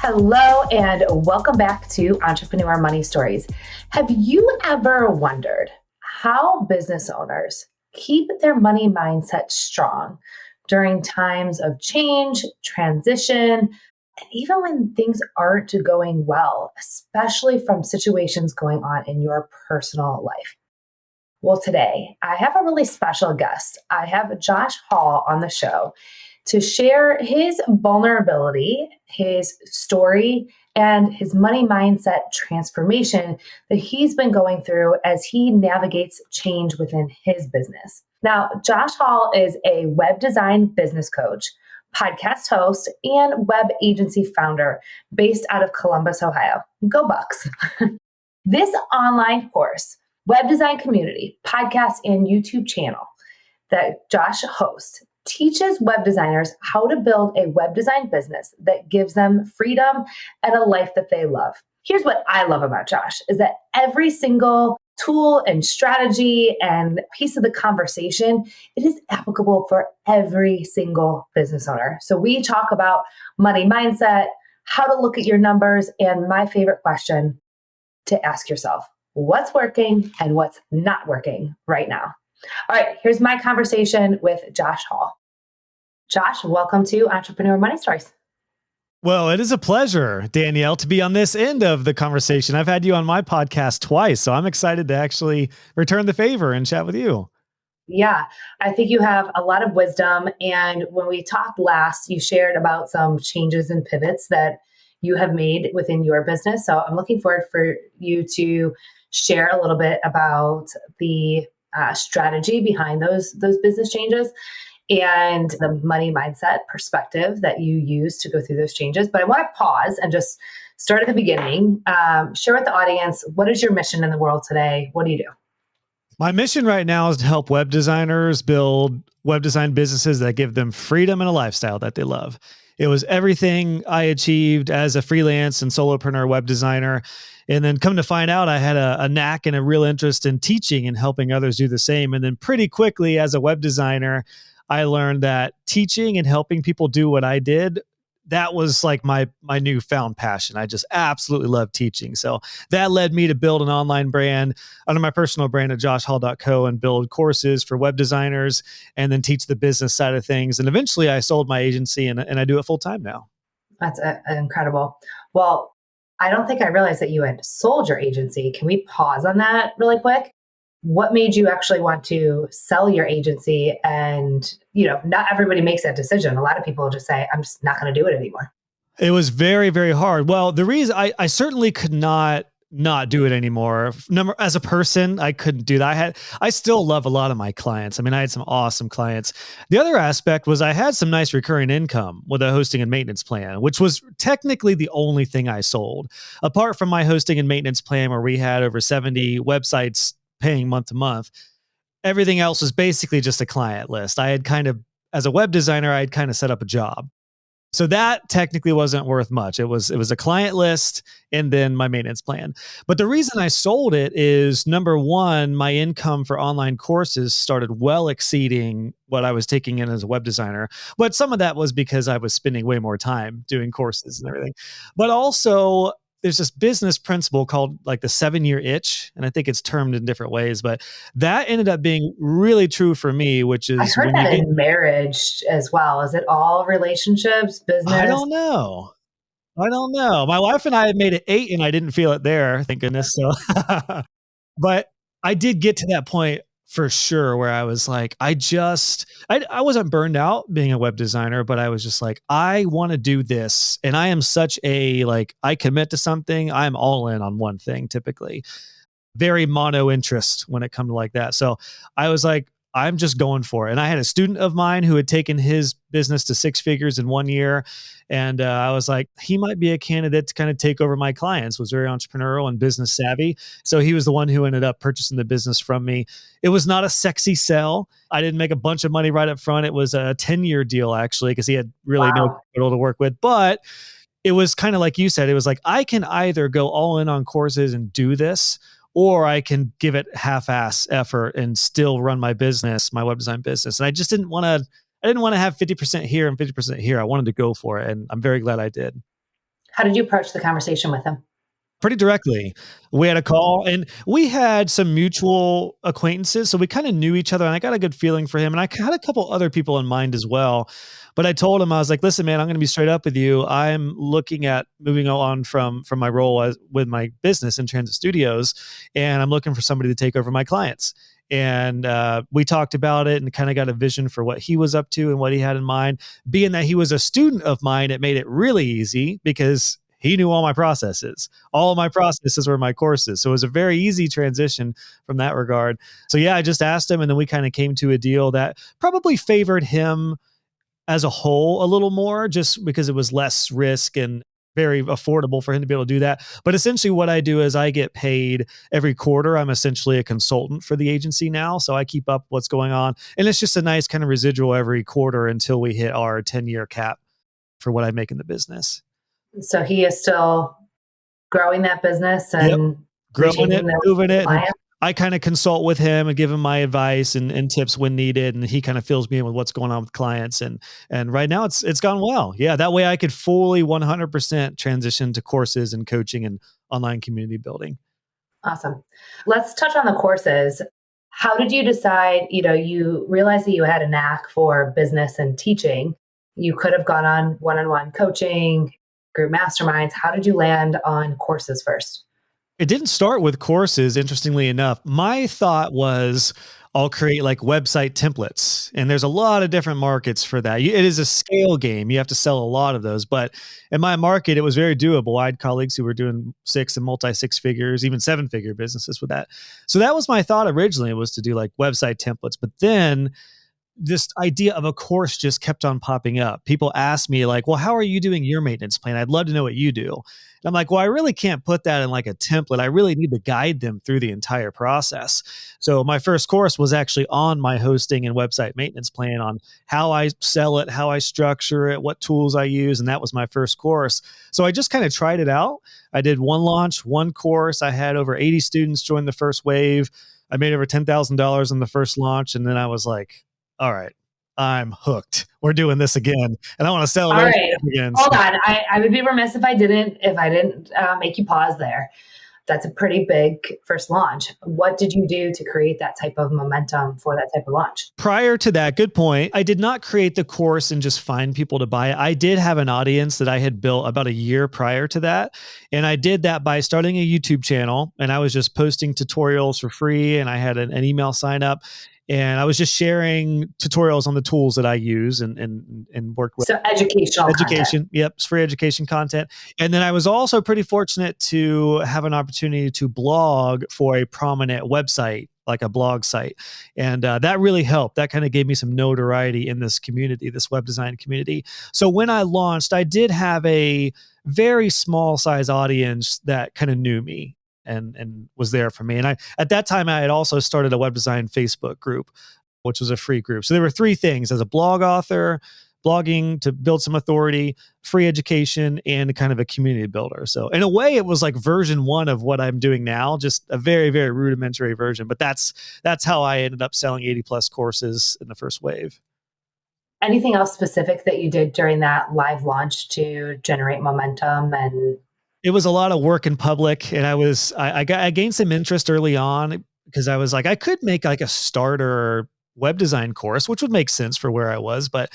Hello and welcome back to Entrepreneur Money Stories. Have you ever wondered how business owners keep their money mindset strong during times of change, transition, and even when things aren't going well, especially from situations going on in your personal life? Well, today I have a really special guest. I have Josh Hall on the show to share his vulnerability, his story, and his money mindset transformation that he's been going through as he navigates change within his business. Now, Josh Hall is a web design business coach, podcast host, and web agency founder based out of Columbus, Ohio. Go Bucks. This online course, web design community, podcast, and YouTube channel that Josh hosts teaches web designers how to build a web design business that gives them freedom and a life that they love. Here's what I love about Josh is that every single tool and strategy and piece of the conversation, it is applicable for every single business owner. So we talk about money mindset, how to look at your numbers, and my favorite question to ask yourself, what's working and what's not working right now? All right, here's my conversation with Josh Hall. Josh, welcome to Entrepreneur Money Stories. Well, it is a pleasure, Danielle, to be on this end of the conversation. I've had you on my podcast twice, so I'm excited to actually return the favor and chat with you. Yeah, I think you have a lot of wisdom. And when we talked last, you shared about some changes and pivots that you have made within your business. So I'm looking forward for you to share a little bit about the strategy behind those business changes and the money mindset perspective that you use to go through those changes. But I want to pause and just start at the beginning. Share with the audience, what is your mission in the world today? What do you do? My mission right now is to help web designers build web design businesses that give them freedom and a lifestyle that they love. It was everything I achieved as a freelance and solopreneur web designer. And then come to find out, I had a knack and a real interest in teaching and helping others do the same. And then pretty quickly as a web designer, I learned that teaching and helping people do what I did, that was like my newfound passion. I just absolutely love teaching. So that led me to build an online brand under my personal brand at joshhall.co and build courses for web designers and then teach the business side of things. And eventually I sold my agency and I do it full time now. That's incredible. Well, I don't think I realized that you had sold your agency. Can we pause on that really quick? What made you actually want to sell your agency? And, not everybody makes that decision. A lot of people just say, I'm just not going to do it anymore. It was very, very hard. Well, the reason I certainly could not do it anymore. As a person, I couldn't do that. I still love a lot of my clients. I mean, I had some awesome clients. The other aspect was I had some nice recurring income with a hosting and maintenance plan, which was technically the only thing I sold. Apart from my hosting and maintenance plan, where we had over 70 websites paying month to month, everything else was basically just a client list. I had as a web designer, I had kind of set up a job. So that technically wasn't worth much. It was a client list and then my maintenance plan. But the reason I sold it is, number one, my income for online courses started well exceeding what I was taking in as a web designer. But some of that was because I was spending way more time doing courses and everything. But also, there's this business principle called like the 7-year itch. And I think it's termed in different ways, but that ended up being really true for me, which is I heard that in marriage as well. Is it all relationships, business? I don't know. My wife and I had made it 8 and I didn't feel it there, thank goodness. So, but I did get to that point for sure where I was like, I wasn't burned out being a web designer, but I was just like, I want to do this. And I am such I commit to something, I'm all in on one thing typically. Very mono interest when it comes to like that. So I was like, I'm just going for it. And I had a student of mine who had taken his business to 6 figures in 1 year. And I was like, he might be a candidate to kind of take over my clients, was very entrepreneurial and business savvy. So he was the one who ended up purchasing the business from me. It was not a sexy sell. I didn't make a bunch of money right up front. It was a 10-year deal actually, because he had really no capital to work with. But it was kind of like you said, it was like, I can either go all in on courses and do this, or I can give it half-ass effort and still run my business, my web design business. And I just didn't want to have 50% here and 50% here. I wanted to go for it. And I'm very glad I did. How did you approach the conversation with him? Pretty directly. We had a call and we had some mutual acquaintances, so we kinda knew each other, and I got a good feeling for him, and I had a couple other people in mind as well. But I told him, I was like, "Listen, man, I'm gonna be straight up with you. I'm looking at moving on from my role as with my business in Transit Studios, and I'm looking for somebody to take over my clients." And, we talked about it and kinda got a vision for what he was up to and what he had in mind. Being that he was a student of mine, it made it really easy because he knew all my processes. All of my processes were my courses. So it was a very easy transition from that regard. So yeah, I just asked him and then we kind of came to a deal that probably favored him as a whole a little more just because it was less risk and very affordable for him to be able to do that. But essentially what I do is I get paid every quarter. I'm essentially a consultant for the agency now. So I keep up what's going on. And it's just a nice kind of residual every quarter until we hit our 10-year cap for what I make in the business. So he is still growing that business Yep. and Growing retaining it, those moving it, and clients. I kinda consult with him and give him my advice and tips when needed, and he kinda fills me in with what's going on with clients, and right now it's gone well. Yeah, that way I could fully 100% transition to courses and coaching and online community building. Awesome. Let's touch on the courses. How did you decide, you realized that you had a knack for business and teaching. You could have gone on one-on-one coaching, group masterminds. How did you land on courses first? It didn't start with courses, interestingly enough. My thought was I'll create like website templates, and there's a lot of different markets for that. It is a scale game. You have to sell a lot of those, but in my market, it was very doable. I had colleagues who were doing six and multi six figures, even seven figure businesses with that. So that was my thought originally, was to do like website templates. But then this idea of a course just kept on popping up. People ask me like, "Well, how are you doing your maintenance plan? I'd love to know what you do." And I'm like, "Well, I really can't put that in like a template. I really need to guide them through the entire process." So my first course was actually on my hosting and website maintenance plan, on how I sell it, how I structure it, what tools I use, and that was my first course. So I just kind of tried it out. I did one launch, one course. I had over 80 students join the first wave. I made over $10,000 in the first launch, and then I was like, all right, I'm hooked. We're doing this again, and I want to sell All those right. again. Hold So on. I would be remiss if I didn't make you pause there. That's a pretty big first launch. What did you do to create that type of momentum for that type of launch? prior to that, good point. I did not create the course and just find people to buy it. I did have an audience that I had built about a year prior to that. And I did that by starting a YouTube channel, and I was just posting tutorials for free. And I had an email sign up, and I was just sharing tutorials on the tools that I use and work with. So educational content. Education. Yep, it's free education content. And then I was also pretty fortunate to have an opportunity to blog for a prominent website, like a blog site. And that really helped. That kind of gave me some notoriety in this community, this web design community. So when I launched, I did have a very small size audience that kind of knew me and was there for me. And I at that time I had also started a web design Facebook group, which was a free group. So there were three things: as a blog author, blogging to build some authority, free education, and kind of a community builder. So in a way, it was like version one of what I'm doing now, just a very, very rudimentary version. But that's how I ended up selling 80 plus courses in the first wave. Anything else specific that you did during that live launch to generate momentum and It was a lot of work in public, and I gained some interest early on because I was like, I could make like a starter web design course, which would make sense for where I was, but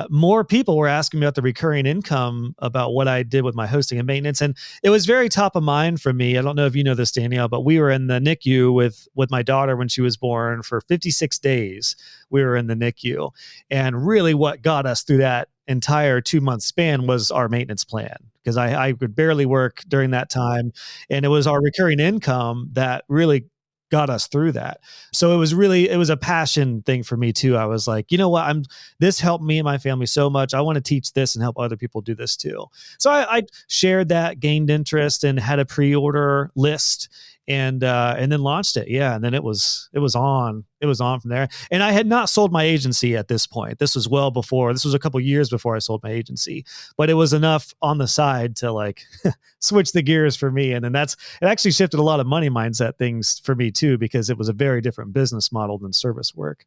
more people were asking me about the recurring income, about what I did with my hosting and maintenance, and it was very top of mind for me. I don't know if you know this, Danielle, but we were in the NICU with my daughter when she was born for 56 days. We were in the NICU, and really, what got us through that entire 2 month span was our maintenance plan, because I could barely work during that time, and it was our recurring income that really got us through that. So it was a passion thing for me too. I was like, you know what, I'm this helped me and my family so much. I want to teach this and help other people do this too. So I shared that, gained interest, and had a pre-order list, and then launched it. Yeah, and then it was on from there. And I had not sold my agency at this point. This was well before. This was a couple years before I sold my agency, but it was enough on the side to like switch the gears for me. And then it actually shifted a lot of money mindset things for me too, because it was a very different business model than service work.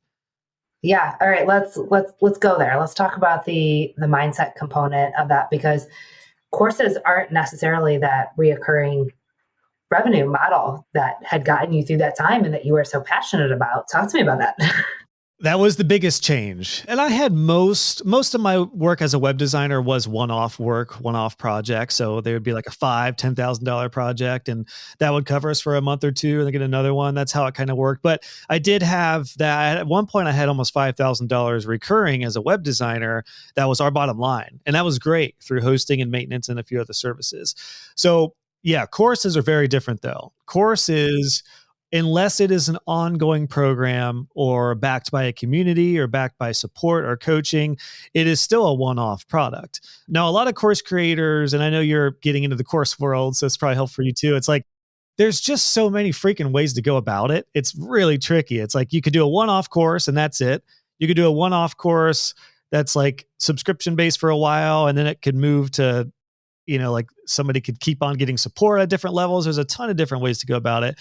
yeah, all right, let's go there. Let's talk about the mindset component of that because courses aren't necessarily that reoccurring revenue model that had gotten you through that time and that you were so passionate about. Talk to me about that. That was the biggest change. And I had most of my work as a web designer was one-off work, one-off projects. So there would be like a $5,000, $10,000 project, and that would cover us for a month or two and then get another one. That's how it kind of worked. But I did have that at one point. I had almost $5,000 recurring as a web designer. That was our bottom line. And that was great through hosting and maintenance and a few other services. So yeah, courses are very different though. Courses, unless it is an ongoing program or backed by a community or backed by support or coaching, it is still a one-off product. Now, a lot of course creators, and I know you're getting into the course world, so it's probably helpful for you too. It's like there's just so many freaking ways to go about it. It's really tricky. It's like you could do a one-off course and that's it. You could do a one-off course that's like subscription based for a while, and then it could move to, like somebody could keep on getting support at different levels. There's a ton of different ways to go about it.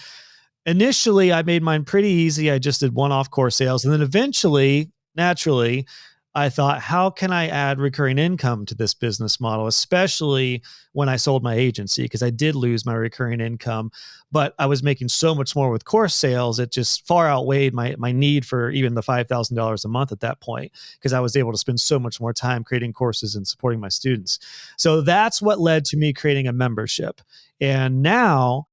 Initially, I made mine pretty easy. I just did one-off course sales. And then eventually, naturally, I thought, how can I add recurring income to this business model, especially when I sold my agency? Because I did lose my recurring income, but I was making so much more with course sales. It just far outweighed my need for even the $5,000 a month at that point, because I was able to spend so much more time creating courses and supporting my students. So that's what led to me creating a membership. And now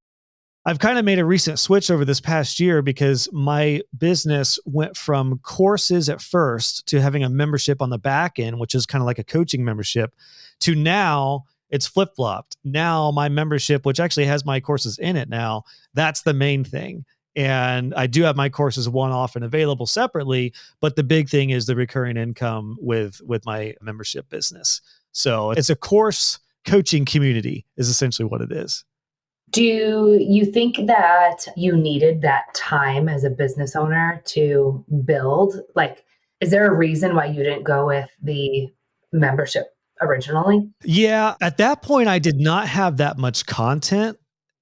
I've kind of made a recent switch over this past year because my business went from courses at first to having a membership on the back end, which is kind of like a coaching membership, to now it's flip flopped. Now my membership, which actually has my courses in it now, that's the main thing. And I do have my courses one off and available separately, but the big thing is the recurring income with my membership business. So it's a course coaching community is essentially what it is. Do you think that you needed that time as a business owner to build? Like, is there a reason why you didn't go with the membership originally? Yeah, at that point, I did not have that much content,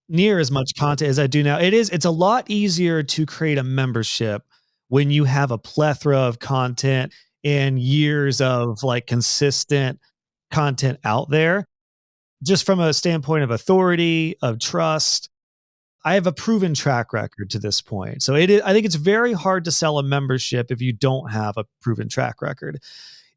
near as much content as I do now. It's a lot easier to create a membership when you have a plethora of content and years of like consistent content out there. Just from a standpoint of authority, of trust, I have a proven track record to this point. So I think it's very hard to sell a membership if you don't have a proven track record.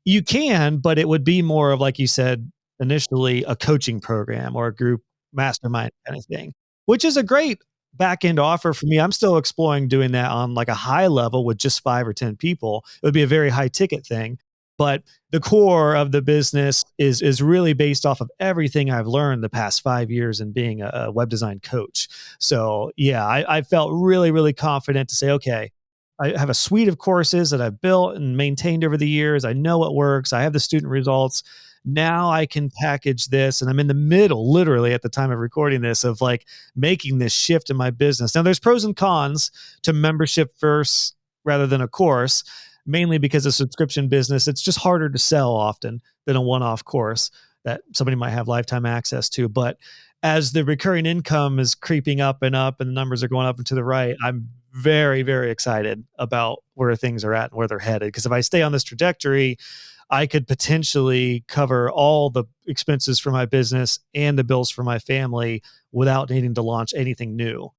You can, but it would be more of, like you said initially, a coaching program or a group mastermind kind of thing, which is a great back end offer for me. I'm still exploring doing that on like a high level with just 5 or 10 people. It would be a very high ticket thing. But the core of the business is really based off of everything I've learned the past 5 years in being a web design coach. So yeah, I felt really, really confident to say, okay, I have a suite of courses that I've built and maintained over the years. I know it works. I have the student results. Now I can package this. And I'm in the middle, literally at the time of recording this, of like making this shift in my business. Now there's pros and cons to membership first rather than a course, mainly because of subscription business. It's just harder to sell often than a one-off course that somebody might have lifetime access to. But as the recurring income is creeping up and the numbers are going up and to the right, I'm very, very excited about where things are at and where they're headed. Because if I stay on this trajectory, I could potentially cover all the expenses for my business and the bills for my family without needing to launch anything new.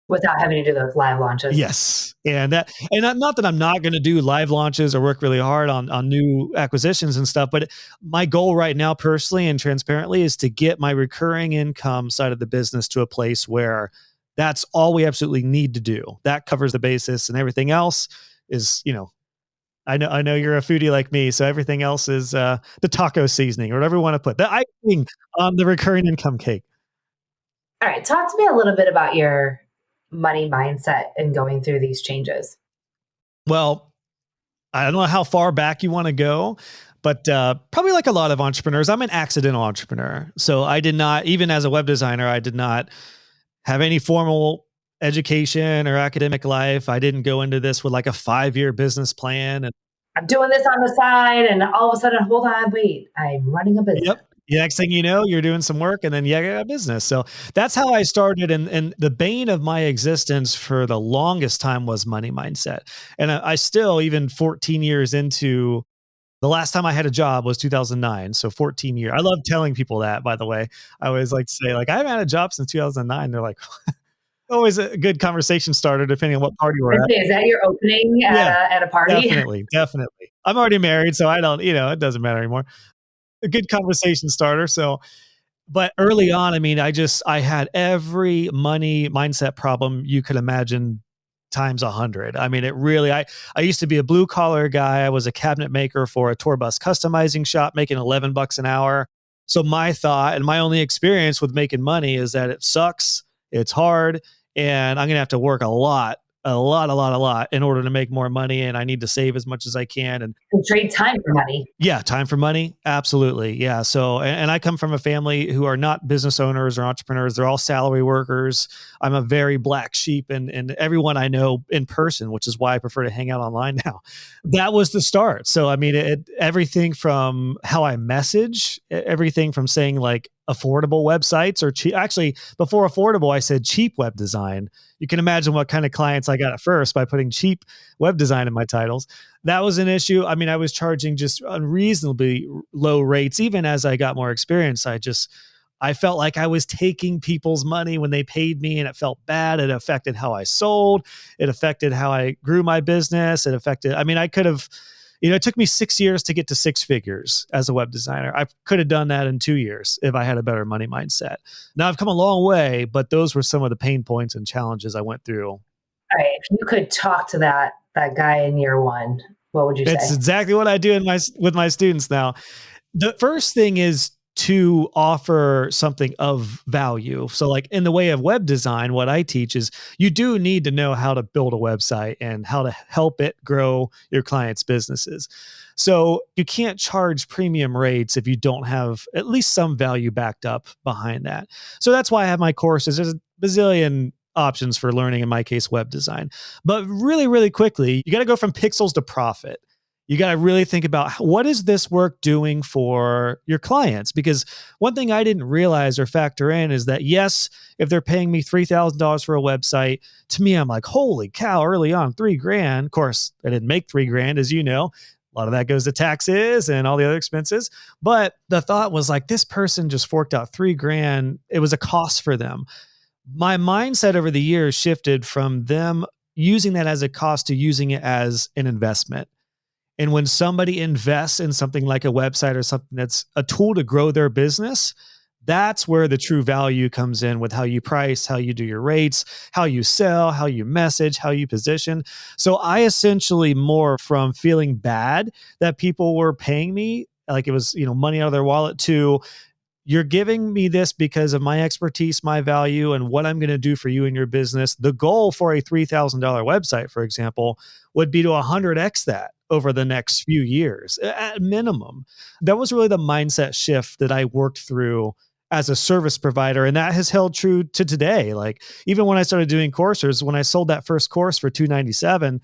Without having to do those live launches? Yes, not that I'm not gonna do live launches or work really hard on new acquisitions and stuff, but my goal right now, personally and transparently, is to get my recurring income side of the business to a place where that's all we absolutely need to do. That covers the basis, and everything else is, I know you're a foodie like me, so everything else is, the taco seasoning or whatever you wanna put, the icing on the recurring income cake. All right, talk to me a little bit about your money mindset and going through these changes. Well, I don't know how far back you want to go, but probably like a lot of entrepreneurs, I'm an accidental entrepreneur. So I did not, even as a web designer, I did not have any formal education or academic life. I didn't go into this with like a 5 year business plan. And I'm doing this on the side, and all of a sudden, hold on, wait, I'm running a business. yep. The next thing you know, you're doing some work and then yeah, I got a business. So that's how I started. And the bane of my existence for the longest time was money mindset. And I still, even 14 years into The last time I had a job was 2009, so 14 years. I love telling people that, by the way. I always like to say, like, "I haven't had a job since 2009." They're like, always a good conversation starter depending on what party we're Let's at. say, is that your opening at Yeah, a party? definitely, definitely. I'm already married, so I don't, it doesn't matter anymore. A good conversation starter, so but early on, I mean, I had every money mindset problem you could imagine times 100. I mean, it really I used to be a blue collar guy. I was a cabinet maker for a tour bus customizing shop making 11 bucks an hour. So my thought and my only experience with making money is that it sucks, it's hard, and I'm going to have to work a lot in order to make more money, and I need to save as much as I can. And And trade time for money. yeah, time for money. Absolutely. Yeah. So, and I come from a family who are not business owners or entrepreneurs. They're all salary workers. I'm a very black sheep and everyone I know in person, which is why I prefer to hang out online now. That was the start. So, I mean, everything from how I message, everything from saying like affordable websites or cheap. Actually, before affordable, I said cheap web design. You can imagine what kind of clients I got at first by putting cheap web design in my titles. That was an issue. I mean, I was charging just unreasonably low rates. Even as I got more experience, I felt like I was taking people's money when they paid me, and it felt bad. It affected how I sold. It affected how I grew my business. It affected, I mean, I could have, it took me 6 years to get to six figures as a web designer. I could have done that in 2 years if I had a better money mindset. Now I've come a long way, but those were some of the pain points and challenges I went through. All right, if you could talk to that guy in year one, what would you It's say? exactly what I do with my students now. The first thing is to offer something of value. So, like in the way of web design, what I teach is you do need to know how to build a website and how to help it grow your clients' businesses. So, you can't charge premium rates if you don't have at least some value backed up behind that. So, that's why I have my courses. There's a bazillion options for learning, in my case, web design. But really, really quickly, you got to go from pixels to profit. You got to really think about what is this work doing for your clients? Because one thing I didn't realize or factor in is that, yes, if they're paying me $3,000 for a website, to me, I'm like, holy cow, early on, 3 grand. Of course, I didn't make 3 grand, as you know. A lot of that goes to taxes and all the other expenses. But the thought was like, this person just forked out 3 grand. It was a cost for them. My mindset over the years shifted from them using that as a cost to using it as an investment. And when somebody invests in something like a website or something that's a tool to grow their business, that's where the true value comes in with how you price, how you do your rates, how you sell, how you message, how you position. So I essentially more from feeling bad that people were paying me like it was, money out of their wallet to you're giving me this because of my expertise, my value, and what I'm going to do for you and your business. The goal for a $3,000 website, for example, would be to 100x that over the next few years at minimum. That was really the mindset shift that I worked through as a service provider. And that has held true to today. Like even when I started doing courses, when I sold that first course for $297,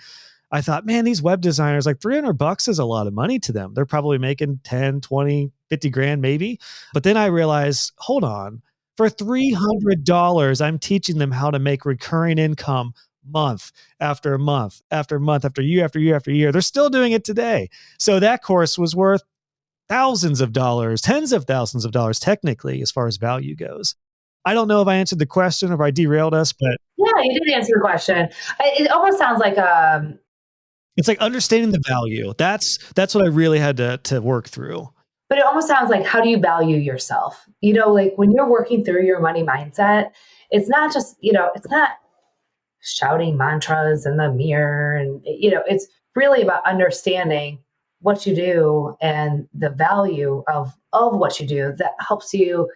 I thought, man, these web designers, like $300 is a lot of money to them. They're probably making 10, 20, 50 grand maybe. But then I realized, hold on, for $300, I'm teaching them how to make recurring income month after month after month after year after year after year. They're still doing it today. So that course was worth thousands of dollars, tens of thousands of dollars, technically, as far as value goes. I don't know if I answered the question or if I derailed us, but Yeah, you did answer the question. It almost sounds like it's like understanding the value. That's what I really had to work through. but it almost sounds like, how do you value yourself? Like when you're working through your money mindset, it's not just, it's not shouting mantras in the mirror. And, it's really about understanding what you do and the value of what you do that helps you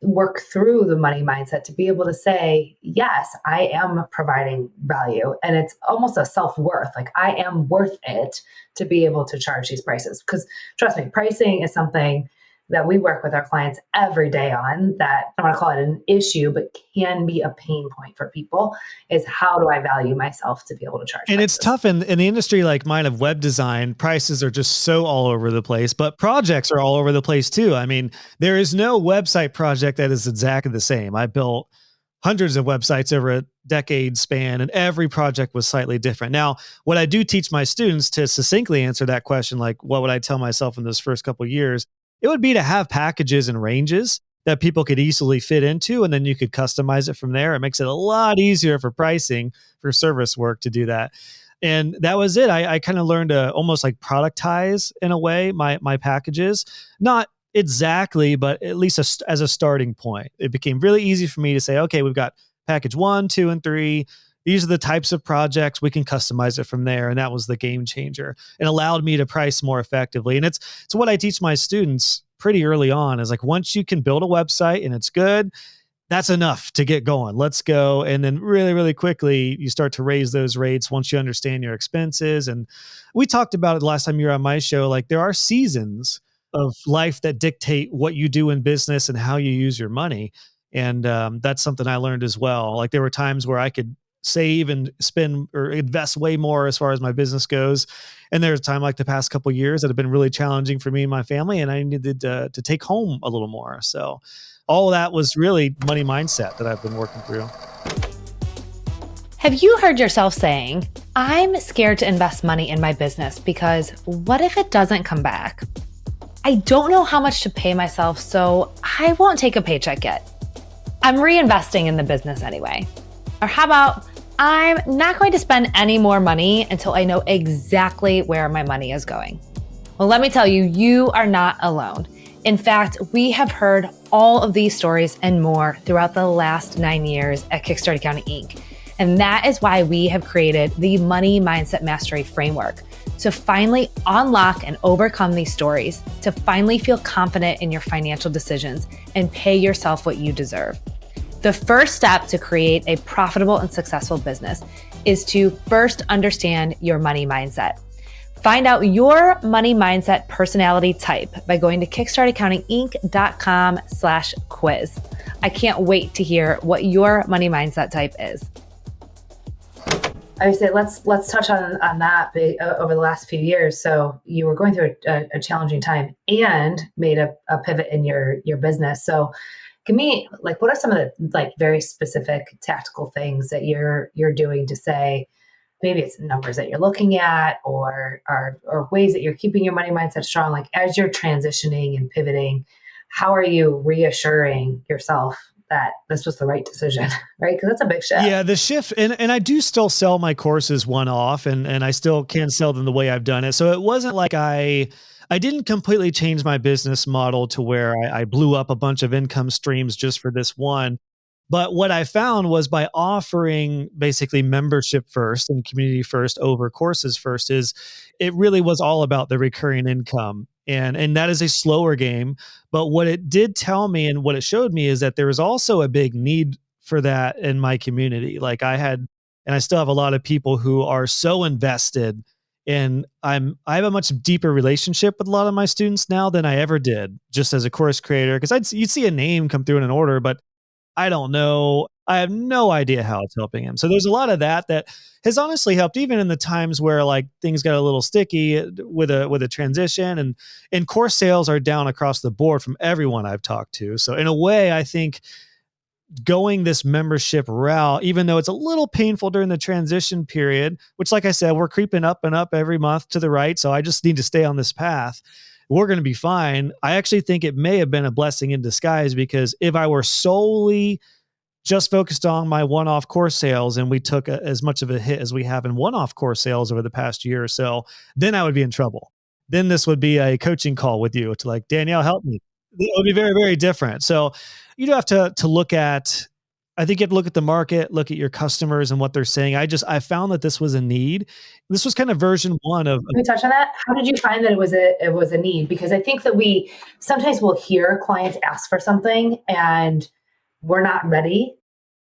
work through the money mindset to be able to say, yes, I am providing value. And it's almost a self worth. Like I am worth it to be able to charge these prices. Because trust me, pricing is something that we work with our clients every day on, that I don't want to call it an issue, but can be a pain point for people, is how do I value myself to be able to charge And it's prices? tough in the industry like mine of web design. Prices are just so all over the place, but projects are all over the place too. I mean, there is no website project that is exactly the same. I built hundreds of websites over a decade span, and every project was slightly different. Now, what I do teach my students to succinctly answer that question, like what would I tell myself in those first couple of years, it would be to have packages and ranges that people could easily fit into, and then you could customize it from there. It makes it a lot easier for pricing for service work to do that. And that was it. I kind of learned to almost like productize in a way my packages, not exactly, but at least as a starting point. It became really easy for me to say, okay, we've got package 1, 2, and 3. These are the types of projects. We can customize it from there. And that was the game changer. It allowed me to price more effectively. And it's what I teach my students pretty early on, is like, once you can build a website and it's good, that's enough to get going. Let's go. And then really, really quickly, you start to raise those rates once you understand your expenses. And we talked about it the last time you were on my show. Like, there are seasons of life that dictate what you do in business and how you use your money. And that's something I learned as well. Like, there were times where I could save and spend or invest way more as far as my business goes. And there's a time like the past couple of years that have been really challenging for me and my family, and I needed to take home a little more. So all of that was really money mindset that I've been working through. Have you heard yourself saying, I'm scared to invest money in my business because what if it doesn't come back? I don't know how much to pay myself, so I won't take a paycheck yet. I'm reinvesting in the business anyway. Or how about, I'm not going to spend any more money until I know exactly where my money is going. Well, let me tell you, you are not alone. In fact, we have heard all of these stories and more throughout the last 9 years at Kickstart Accounting Inc. And that is why we have created the Money Mindset Mastery Framework, to finally unlock and overcome these stories, to finally feel confident in your financial decisions and pay yourself what you deserve. The first step to create a profitable and successful business is to first understand your money mindset. Find out your money mindset personality type by going to kickstartaccountinginc.com/quiz. I can't wait to hear what your money mindset type is. I would say let's touch on that over the last few years. So you were going through a challenging time and made a pivot in your business. So give me, like, what are some of the like very specific tactical things that you're doing to say, maybe it's numbers that you're looking at or ways that you're keeping your money mindset strong, like as you're transitioning and pivoting, how are you reassuring yourself that this was the right decision, right? Because that's a big shift. Yeah, the shift, and I do still sell my courses one-off, and I still can sell them the way I've done it. So it wasn't like I didn't completely change my business model to where I blew up a bunch of income streams just for this one. But what I found was, by offering basically membership first and community first over courses first, is it really was all about the recurring income. And that is a slower game. But what it did tell me and what it showed me is that there was also a big need for that in my community. Like, I had, and I still have, a lot of people who are so invested, and I have a much deeper relationship with a lot of my students now than I ever did just as a course creator. Because you'd see a name come through in an order, but I don't know. I have no idea how it's helping him. So there's a lot of that has honestly helped, even in the times where like things got a little sticky with a transition, and course sales are down across the board from everyone I've talked to. So in a way, I think going this membership route, even though it's a little painful during the transition period, which, like I said, we're creeping up and up every month to the right. So I just need to stay on this path. We're going to be fine. I actually think it may have been a blessing in disguise, because if I were solely just focused on my one-off course sales and we took as much of a hit as we have in one-off course sales over the past year or so, then I would be in trouble. Then this would be a coaching call with you to like, Danielle, help me. It would be very, very different. So you do have to look at, I think you have to look at the market, look at your customers and what they're saying. I found that this was a need. This was kind of version one of. Can we touch on that? How did you find that it was a need? Because I think that we sometimes will hear clients ask for something and we're not ready,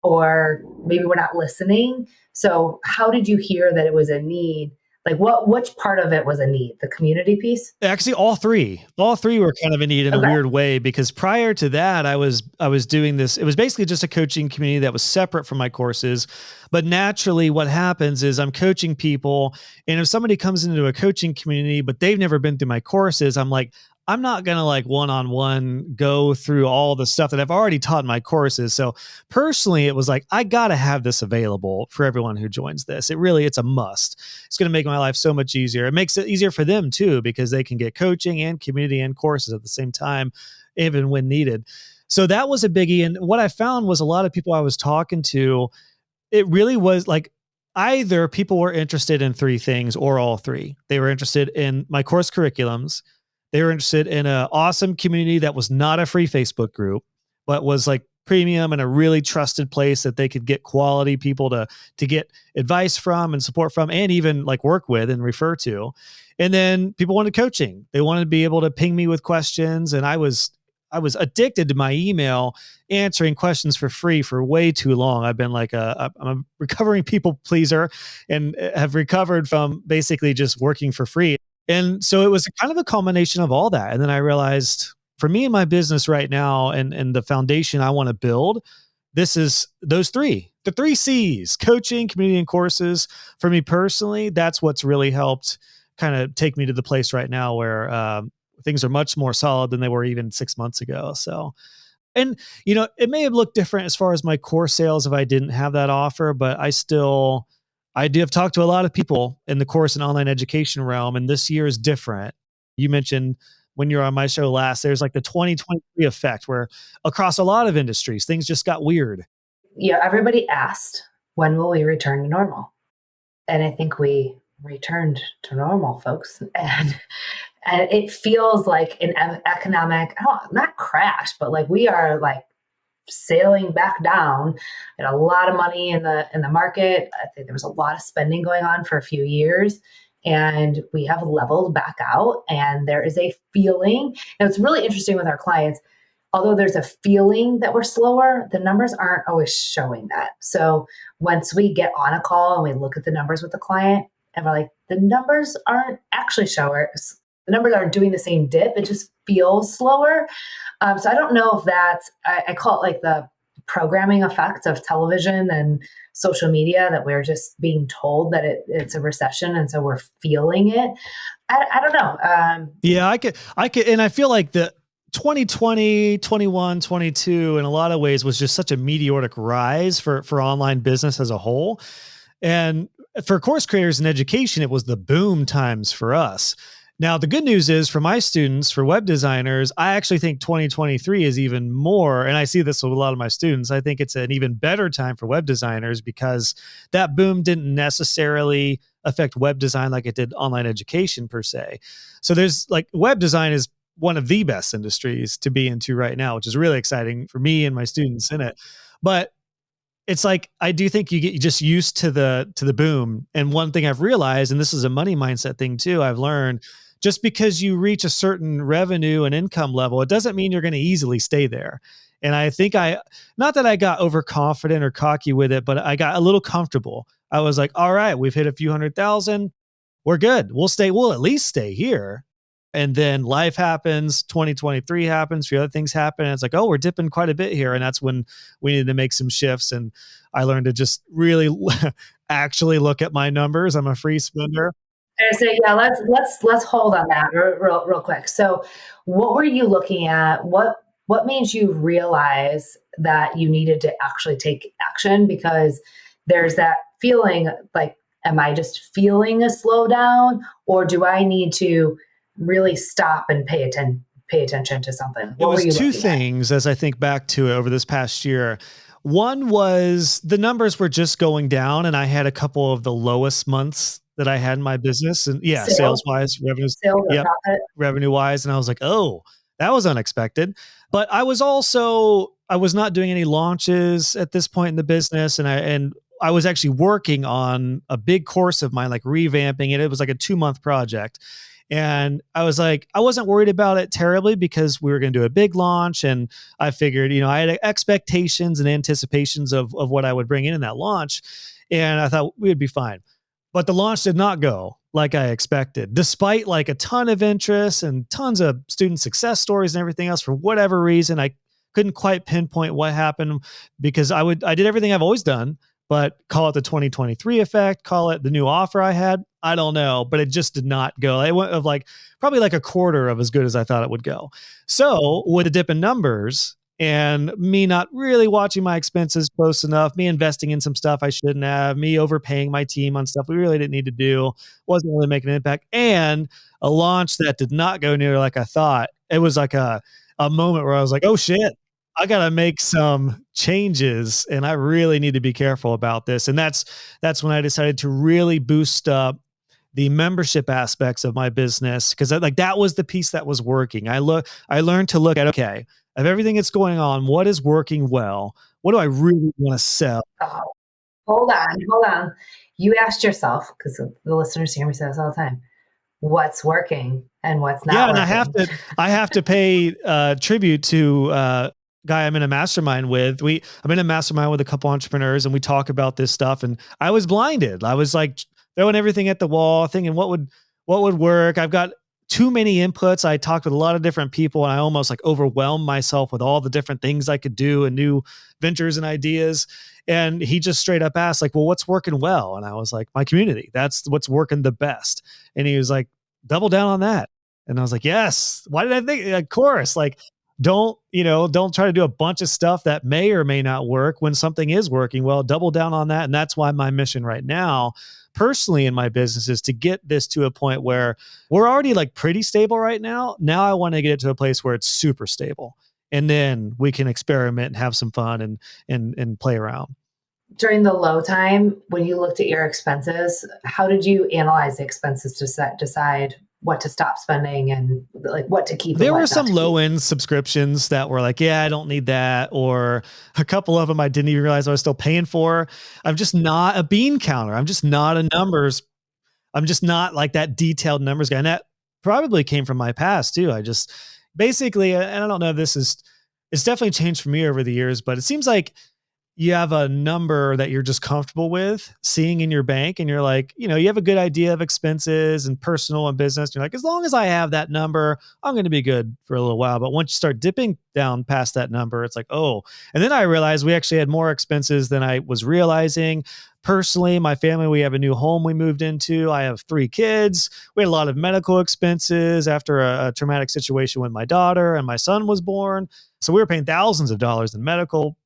or maybe we're not listening. So how did you hear that it was a need? Like which part of it was a need? The community piece? Actually, all three were kind of a need in a weird way, because prior to that, I was doing this. It was basically just a coaching community that was separate from my courses. But naturally, what happens is I'm coaching people, and if somebody comes into a coaching community, but they've never been through my courses, I'm like, I'm not going to like one-on-one go through all the stuff that I've already taught in my courses. So personally, it was like, I got to have this available for everyone who joins this. It's a must. It's going to make my life so much easier. It makes it easier for them too, because they can get coaching and community and courses at the same time, even when needed. So that was a biggie. And what I found was a lot of people I was talking to, it really was like either people were interested in three things or all three. They were interested in my course curriculums. They were interested in an awesome community that was not a free Facebook group, but was like premium and a really trusted place that they could get quality people to get advice from and support from, and even like work with and refer to. And then people wanted coaching. They wanted to be able to ping me with questions. And I was addicted to my email answering questions for free for way too long. I've been like I'm a recovering people pleaser and have recovered from basically just working for free. And so it was kind of a culmination of all that. And then I realized for me and my business right now and the foundation I want to build, this is those three, the three C's: coaching, community, and courses. For me personally, that's what's really helped kind of take me to the place right now where things are much more solid than they were even 6 months ago. So, and it may have looked different as far as my core sales if I didn't have that offer, but I do have talked to a lot of people in the course and online education realm, and this year is different. You mentioned when you were on my show last, there's like the 2023 effect where across a lot of industries, things just got weird. Yeah, everybody asked, when will we return to normal? And I think we returned to normal, folks. And it feels like an economic, not crash, but like we are like sailing back down. And a lot of money in the market. I think there was a lot of spending going on for a few years, and we have leveled back out. And there is a feeling. And it's really interesting with our clients. Although there's a feeling that we're slower, the numbers aren't always showing that. So once we get on a call and we look at the numbers with the client, and we're like, the numbers aren't actually showing. The numbers aren't doing the same dip. It just feels slower. So I don't know if that's, I call it like the programming effect of television and social media, that we're just being told that it's a recession. And so we're feeling it. I don't know. Yeah, I could, and I feel like the 2020, 21, 22 in a lot of ways was just such a meteoric rise for online business as a whole. And for course creators in education, it was the boom times for us. Now, the good news is for my students, for web designers, I actually think 2023 is even more, and I see this with a lot of my students, I think it's an even better time for web designers because that boom didn't necessarily affect web design like it did online education per se. So there's like web design is one of the best industries to be into right now, which is really exciting for me and my students in it. But it's like I do think you get just used to the boom. And one thing I've realized, and this is a money mindset thing too, I've learned just because you reach a certain revenue and income level, it doesn't mean you're going to easily stay there. And I think not that I got overconfident or cocky with it, but I got a little comfortable. I was like, all right, we've hit a few 100,000. We're good. We'll at least stay here. And then life happens, 2023 happens, a few other things happen. And it's like, oh, we're dipping quite a bit here. And that's when we needed to make some shifts. And I learned to just really actually look at my numbers. I'm a free spender. I say, yeah, let's hold on that real quick. So, what were you looking at? What made you realize that you needed to actually take action? Because there's that feeling like, am I just feeling a slowdown, or do I need to really stop and pay attention to something? It What were was you two looking at? things as I think back to it over this past year. One was the numbers were just going down, and I had a couple of the lowest months that I had in my business. And yeah, Sales, sales wise, revenues, sales or yep, profit? revenue wise. And I was like, oh, that was unexpected. But I was not doing any launches at this point in the business. And I was actually working on a big course of mine, like revamping it. It was like a 2 month project. And I was like, I wasn't worried about it terribly because we were going to do a big launch. And I figured, I had expectations and anticipations of what I would bring in that launch. And I thought we would be fine. But the launch did not go like I expected, despite like a ton of interest and tons of student success stories and everything else. For whatever reason, I couldn't quite pinpoint what happened because I did everything I've always done, but call it the 2023 effect, call it the new offer I had. I don't know, but it just did not go. It went of like probably like a quarter of as good as I thought it would go. So with a dip in numbers and me not really watching my expenses close enough, me investing in some stuff I shouldn't have, me overpaying my team on stuff we really didn't need to do, wasn't really making an impact, and a launch that did not go near like I thought. It was like a moment where I was like, oh shit, I got to make some changes and I really need to be careful about this. And that's when I decided to really boost up the membership aspects of my business, because like that was the piece that was working. I learned to look at, okay, of everything that's going on, what is working well? What do I really want to sell? Oh, hold on. You asked yourself, because the listeners hear me say this all the time, what's working and what's Yeah, not and working. I have to pay tribute to guy I'm in a mastermind with. I'm in a mastermind with a couple entrepreneurs, and we talk about this stuff. And I was blinded. I was like throwing everything at the wall, thinking what would work. I've got too many inputs. I talked with a lot of different people, and I almost like overwhelmed myself with all the different things I could do and new ventures and ideas. And he just straight up asked, like, "Well, what's working well?" And I was like, "My community. That's what's working the best." And he was like, "Double down on that." And I was like, yes, why did I think, of course, like, don't try to do a bunch of stuff that may or may not work when something is working well, double down on that. And that's why my mission right now, personally in my business, is to get this to a point where we're already like pretty stable right now. Now I want to get it to a place where it's super stable. And then we can experiment and have some fun and play around. During the low time, when you looked at your expenses, how did you analyze the expenses to decide what to stop spending and like what to keep and There were what not some to low keep? end subscriptions that were like, yeah, I don't need that. Or a couple of them I didn't even realize I was still paying for. I'm just not a bean counter. I'm just not a numbers. I'm just not like that detailed numbers guy. And that probably came from my past too. I just basically, and I don't know if it's definitely changed for me over the years, but it seems like you have a number that you're just comfortable with seeing in your bank, and you're like, you have a good idea of expenses and personal and business. You're like, as long as I have that number, I'm going to be good for a little while. But once you start dipping down past that number, it's like, oh. And then I realized we actually had more expenses than I was realizing. Personally, my family, we have a new home we moved into. I have 3 kids. We had a lot of medical expenses after a traumatic situation with my daughter, and my son was born. So we were paying thousands of dollars in medical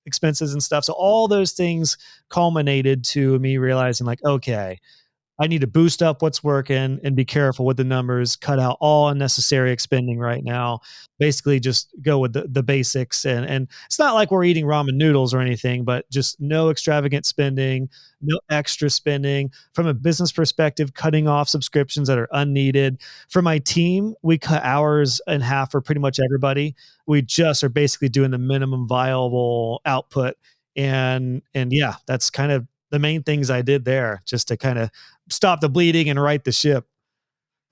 expenses and stuff. So all those things culminated to me realizing, like, okay, I need to boost up what's working and be careful with the numbers, cut out all unnecessary spending right now. Basically just go with the basics. And it's not like we're eating ramen noodles or anything, but just no extravagant spending, no extra spending. From a business perspective, cutting off subscriptions that are unneeded. For my team, we cut hours in half for pretty much everybody. We just are basically doing the minimum viable output. And yeah, that's kind of the main things I did there, just to kind of stop the bleeding and right the ship.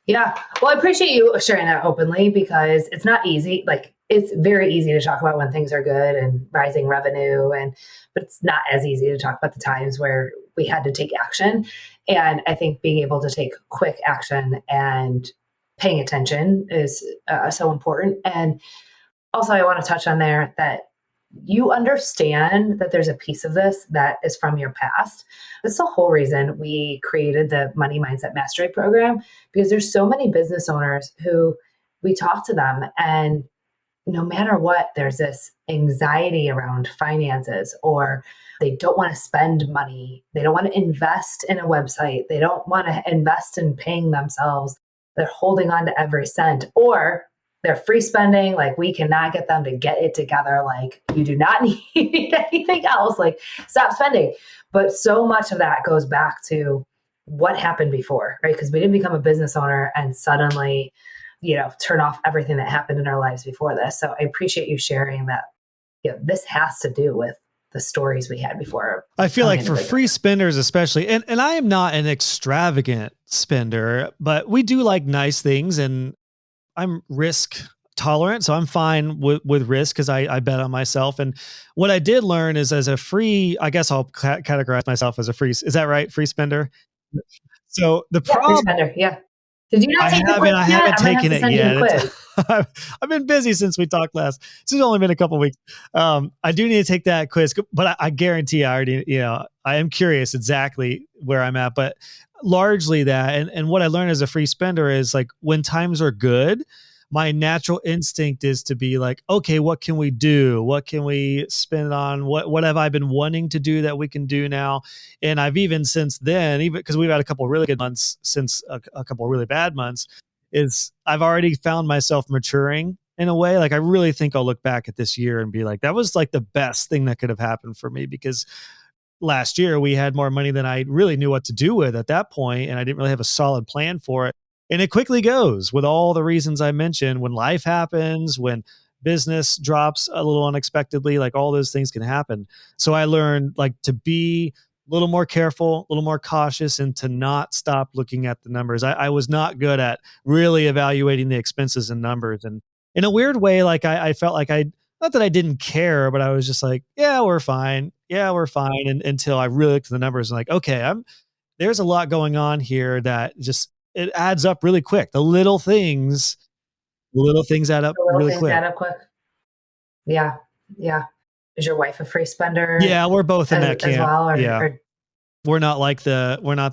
Yeah. Well, I appreciate you sharing that openly because it's not easy. Like it's very easy to talk about when things are good and rising revenue but it's not as easy to talk about the times where we had to take action. And I think being able to take quick action and paying attention is so important. And also, I want to touch on there that you understand that there's a piece of this that is from your past. That's the whole reason we created the Money Mindset Mastery program, because there's so many business owners who we talk to them, and no matter what, there's this anxiety around finances, or they don't want to spend money. They don't want to invest in a website. They don't want to invest in paying themselves. They're holding on to every cent, or they're free spending. Like we cannot get them to get it together. Like you do not need anything else. Like stop spending. But so much of that goes back to what happened before, right? Because we didn't become a business owner and suddenly turn off everything that happened in our lives before this. So I appreciate you sharing that. This has to do with the stories we had before I feel coming like into for business. free spenders, especially, and I am not an extravagant spender, but we do like nice things, and I'm risk tolerant. So I'm fine with risk because I bet on myself. And what I did learn is, as a free, I guess I'll categorize myself as a free, is that right? Free spender. So the Yeah, free problem, spender. Yeah. Did you not take the quiz I yet? haven't I'm gonna have taken to it send you the yet. quiz. I've been busy since we talked last. It's only been a couple weeks. I do need to take that quiz, but I guarantee I already, I am curious exactly where I'm at, but largely that. And what I learned as a free spender is like when times are good, my natural instinct is to be like, okay, what can we do? What can we spend on? What have I been wanting to do that we can do now? And I've even since then, even because we've had a couple of really good months since a couple of really bad months, is I've already found myself maturing in a way. Like I really think I'll look back at this year and be like, that was like the best thing that could have happened for me because last year we had more money than I really knew what to do with at that point, and I didn't really have a solid plan for it. And it quickly goes with all the reasons I mentioned. When life happens, when business drops a little unexpectedly, like all those things can happen. So I learned like to be a little more careful, a little more cautious, and to not stop looking at the numbers. I was not good at really evaluating the expenses and numbers. And in a weird way, like I felt like I not that I didn't care, but I was just like, yeah, we're fine. Yeah, we're fine. And until I really looked at the numbers and like, okay, there's a lot going on here that just it adds up really quick. The little things add up The little really things quick. add up quick. Yeah. Yeah. Is your wife a free spender Yeah, we're both in that as camp. well? Yeah. Or We're not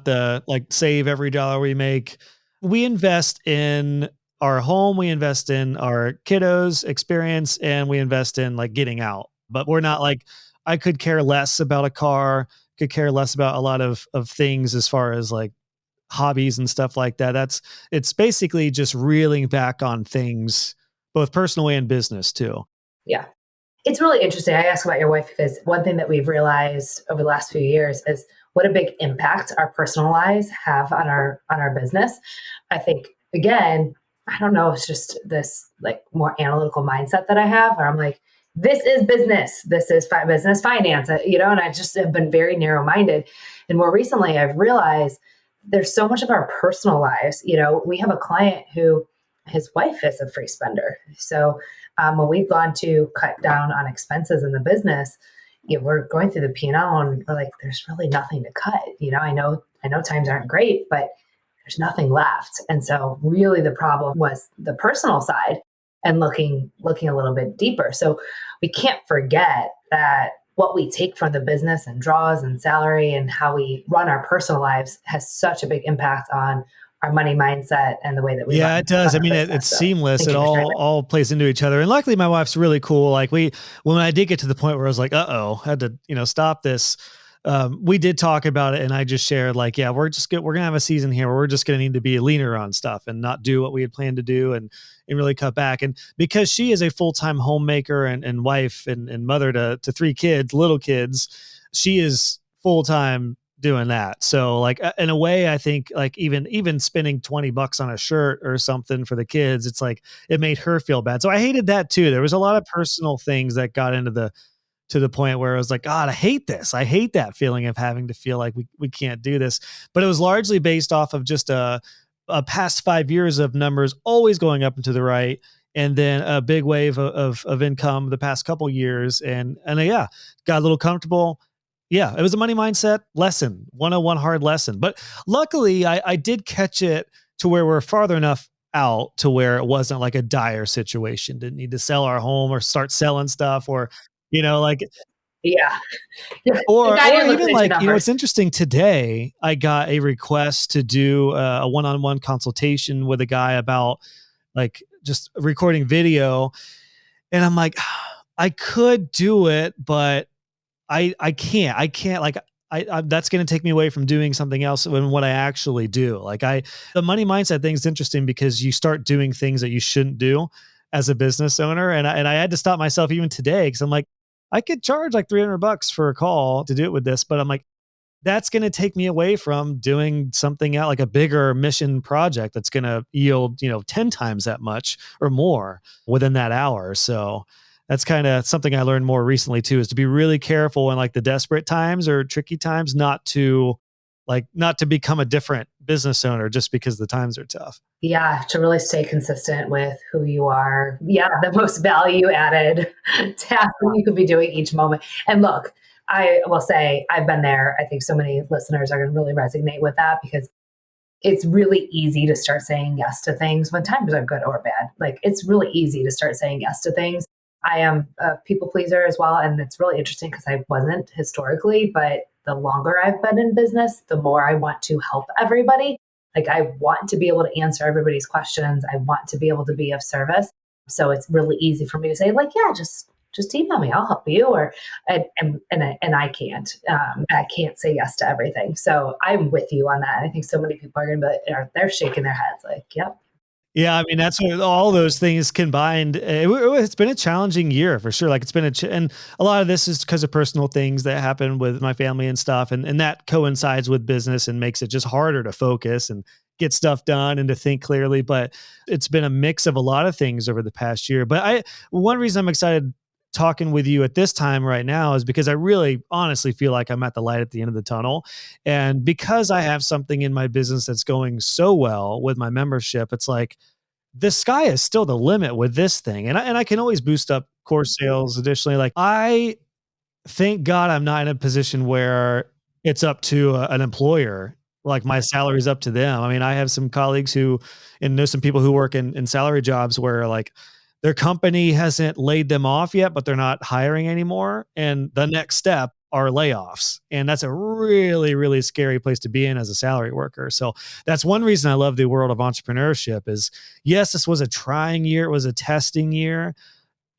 the like save every dollar we make. We invest in our home, we invest in our kiddos experience, and we invest in like getting out. But we're not like I could care less about a car, could care less about a lot of things as far as like hobbies and stuff like that. It's basically just reeling back on things, both personally and business too. yeah. It's really interesting. I ask about your wife because one thing that we've realized over the last few years is what a big impact our personal lives have on our business. I think again, I don't know, it's just this like more analytical mindset that I have where I'm like, this is business. This is business finance, and I just have been very narrow minded. And more recently, I've realized there's so much of our personal lives. We have a client who his wife is a free spender. So when we've gone to cut down on expenses in the business, we're going through the P&L and we're like, there's really nothing to cut. I know times aren't great, but there's nothing left. And so really the problem was the personal side and looking a little bit deeper. So we can't forget that what we take from the business and draws and salary and how we run our personal lives has such a big impact on our money mindset and the way that we Yeah, it does. run I our mean, it's business. So seamless. thank It you for sharing all plays into each other. And luckily, my wife's really cool. Like when I did get to the point where I was like, "Uh-oh, had to stop this." We did talk about it, and I just shared like, "Yeah, we're gonna have a season here where we're just gonna need to be leaner on stuff and not do what we had planned to do, and really cut back." And because she is a full time homemaker and wife and mother to three kids, little kids, she is full time doing that. So like in a way, I think like even spending $20 on a shirt or something for the kids, it's like it made her feel bad. So I hated that too. There was a lot of personal things that got into the to the point where I was like, God, I hate this. I hate that feeling of having to feel like we can't do this. But it was largely based off of just a past 5 years of numbers always going up and to the right. And then a big wave of income the past couple years. And yeah, got a little comfortable. Yeah, it was a money mindset lesson, 101 hard lesson. But luckily, I did catch it to where we're farther enough out to where it wasn't like a dire situation. Didn't need to sell our home or start selling stuff or, like, Yeah. Yeah. Thank God or you're looking even into like, it's numbers. interesting. Today, I got a request to do a one-on-one consultation with a guy about like just recording video. And I'm like, I could do it, but I can't like that's going to take me away from doing something else when what I actually do. Like the money mindset thing is interesting because you start doing things that you shouldn't do as a business owner. And I had to stop myself even today. Cause I'm like, I could charge like $300 for a call to do it with this, but I'm like, that's going to take me away from doing something out like a bigger mission project that's going to yield 10 times that much or more within that hour. So that's kind of something I learned more recently too, is to be really careful in like the desperate times or tricky times, not to become a different business owner just because the times are tough. Yeah, to really stay consistent with who you are. Yeah, the most value added task that you could be doing each moment. And look, I will say I've been there. I think so many listeners are going to really resonate with that because it's really easy to start saying yes to things when times are good or bad. Like it's really easy to start saying yes to things. I am a people pleaser as well. And it's really interesting because I wasn't historically, but the longer I've been in business, the more I want to help everybody. Like I want to be able to answer everybody's questions. I want to be able to be of service. So it's really easy for me to say, like, yeah, just email me, I'll help you. Or and I can't. I can't say yes to everything. So I'm with you on that. And I think so many people are going to be, they're shaking their heads like, yep. Yeah, I mean, that's what all those things combined. It's been a challenging year for sure. Like it's been and a lot of this is because of personal things that happen with my family and stuff, and that coincides with business and makes it just harder to focus and get stuff done and to think clearly. But it's been a mix of a lot of things over the past year. But one reason I'm excited talking with you at this time right now is because I really honestly feel like I'm at the light at the end of the tunnel. And because I have something in my business that's going so well with my membership, it's like the sky is still the limit with this thing. And I can always boost up course sales additionally. Like I thank God I'm not in a position where it's up to an employer. Like my salary is up to them. I mean, I have some colleagues who, and know some people who work in salary jobs where like their company hasn't laid them off yet, but they're not hiring anymore. And the next step are layoffs. And that's a really, really scary place to be in as a salary worker. So that's one reason I love the world of entrepreneurship is yes, this was a trying year. It was a testing year,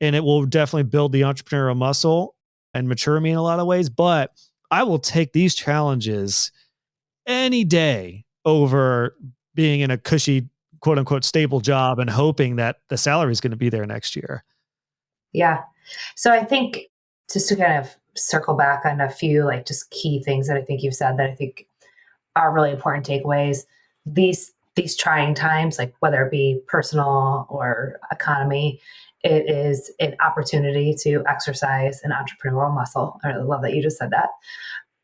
and it will definitely build the entrepreneurial muscle and mature me in a lot of ways. But I will take these challenges any day over being in a cushy, quote unquote, stable job and hoping that the salary is going to be there next year. Yeah. So I think just to kind of circle back on a few like just key things that I think you've said that I think are really important takeaways. These trying times, like whether it be personal or economy, it is an opportunity to exercise an entrepreneurial muscle. I really love that you just said that.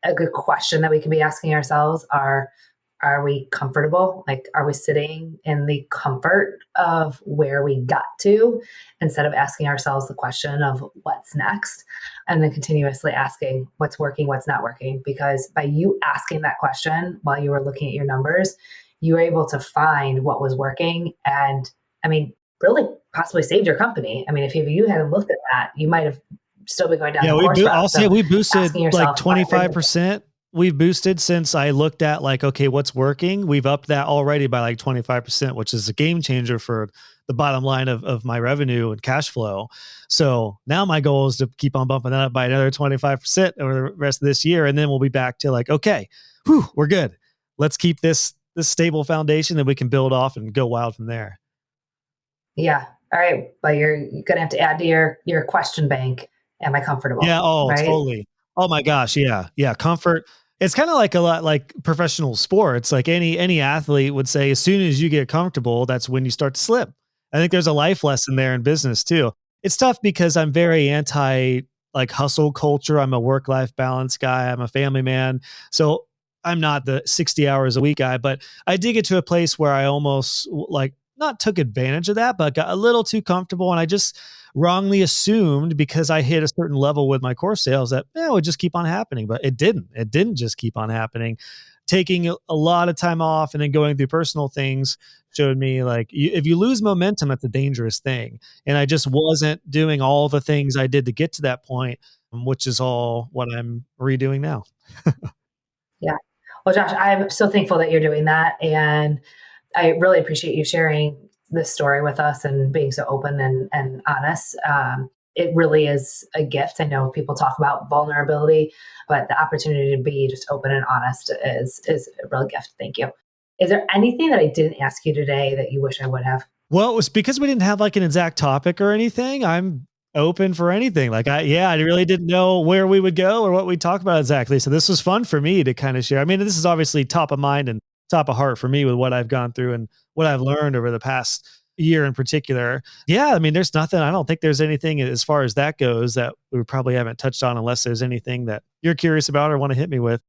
A good question that we can be asking ourselves are we comfortable? Like, are we sitting in the comfort of where we got to instead of asking ourselves the question of what's next? And then continuously asking what's working, what's not working. Because by you asking that question while you were looking at your numbers, you were able to find what was working. And I mean, really possibly saved your company. I mean, if you hadn't looked at that, you might have still been going down Yeah, the course I'll route. say So we boosted asking like yourself, what are you 25%. We've boosted since I looked at like, okay, what's working? We've upped that already by like 25%, which is a game changer for the bottom line of my revenue and cash flow. So now my goal is to keep on bumping that up by another 25% over the rest of this year. And then we'll be back to like, okay, whew, we're good. Let's keep this stable foundation that we can build off and go wild from there. Yeah. All right. But you're gonna have to add to your question bank. Am I Yeah, comfortable? oh, Right? totally. Oh my gosh, yeah, yeah, comfort. It's kinda like a lot like professional sports, like any athlete would say, as soon as you get comfortable, that's when you start to slip. I think there's a life lesson there in business too. It's tough because I'm very anti, like, hustle culture. I'm a work-life balance guy, I'm a family man, so I'm not the 60 hours a week guy, but I did get to a place where I almost, like, not took advantage of that, but got a little too comfortable, and I just wrongly assumed because I hit a certain level with my course sales that it would just keep on happening, but it didn't. It didn't just keep on happening. Taking a lot of time off and then going through personal things showed me like if you lose momentum, it's a dangerous thing. And I just wasn't doing all the things I did to get to that point, which is all what I'm redoing now. Yeah. Well, Josh, I'm so thankful that you're doing that. And I really appreciate you sharing this story with us and being so open and honest. It really is a gift. I know people talk about vulnerability, but the opportunity to be just open and honest is a real gift. Thank you. Is there anything that I didn't ask you today that you wish I would have? Well, it was because we didn't have like an exact topic or anything. I'm open for anything. Like I really didn't know where we would go or what we'd talk about exactly. So this was fun for me to kind of share. I mean, this is obviously top of mind and top of heart for me with what I've gone through and what I've learned over the past year in particular. Yeah, I mean, there's nothing. I don't think there's anything as far as that goes that we probably haven't touched on unless there's anything that you're curious about or want to hit me with.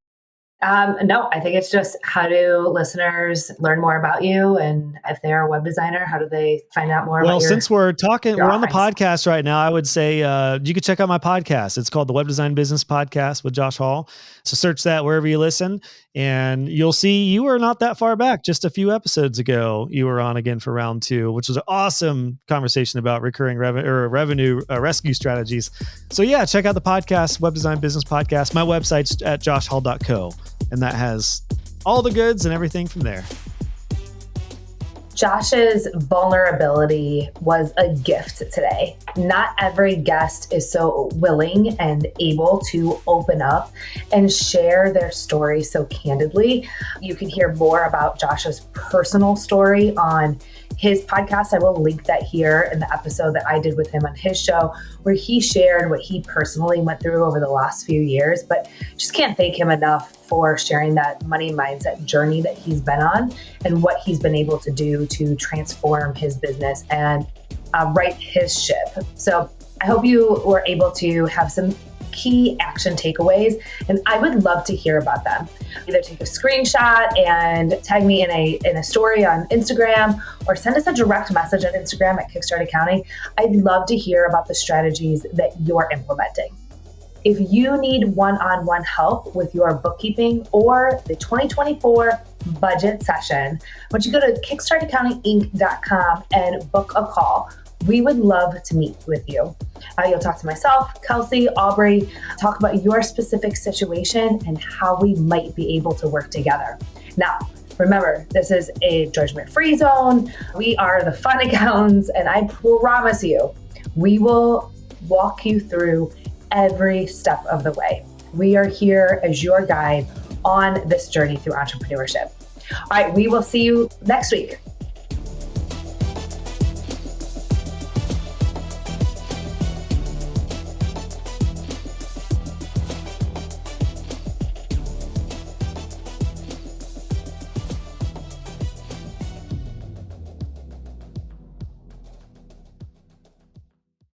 No, I think it's just, how do listeners learn more about you? And if they're a web designer, how do they find out more about Well, since we're talking, your we're on the offerings? podcast right now. I would say you could check out my podcast. It's called the Web Design Business Podcast with Josh Hall. So search that wherever you listen, and you'll see you were not that far back. Just a few episodes ago, you were on again for round two, which was an awesome conversation about recurring revenue rescue strategies. So yeah, check out the podcast, Web Design Business Podcast. My website's at joshhall.co, and that has all the goods and everything from there. Josh's vulnerability was a gift today. Not every guest is so willing and able to open up and share their story so candidly. You can hear more about Josh's personal story on his podcast. I will link that here in the episode that I did with him on his show, where he shared what he personally went through over the last few years. But just can't thank him enough for sharing that money mindset journey that he's been on and what he's been able to do to transform his business and right his ship. So I hope you were able to have some key action takeaways, and I would love to hear about them. Either take a screenshot and tag me in a story on Instagram, or send us a direct message on Instagram at Kickstart Accounting. I'd love to hear about the strategies that you're implementing. If you need one-on-one help with your bookkeeping or the 2024 budget session, why don't you go to kickstartaccountinginc.com and book a call. We would love to meet with you. You'll talk to myself, Kelsey, Aubrey, talk about your specific situation and how we might be able to work together. Now, remember, this is a judgment-free zone. We are the fun accountants, and I promise you, we will walk you through every step of the way. We are here as your guide on this journey through entrepreneurship. All right, we will see you next week.